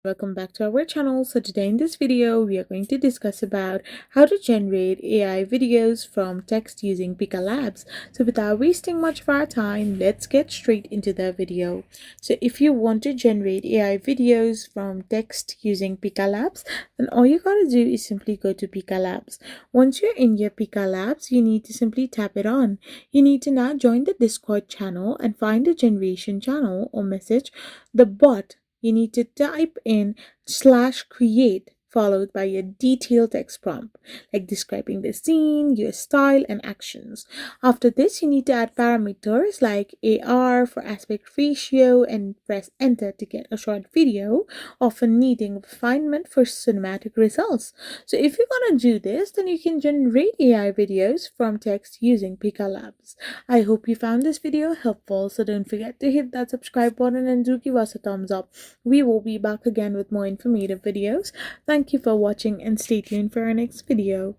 Welcome back to our channel. So today in this video we are going to discuss about how to generate AI videos from text using Pika Labs. So without wasting much of our time, let's get straight into the video. So if you want to generate AI videos from text using Pika Labs, then all you gotta do is simply go to Pika Labs. Once you're in your Pika Labs, you need to simply tap it on. You need to now join the Discord channel and find the generation channel or message the bot. You need to type in /create followed by a detailed text prompt, like describing the scene, your style, and actions. After this, you need to add parameters like AR for aspect ratio and press enter to get a short video, often needing refinement for cinematic results. So if you're gonna do this, then you can generate AI videos from text using Pika Labs. I hope you found this video helpful, so don't forget to hit that subscribe button and do give us a thumbs up. We will be back again with more informative videos. Thank you for watching and stay tuned for our next video.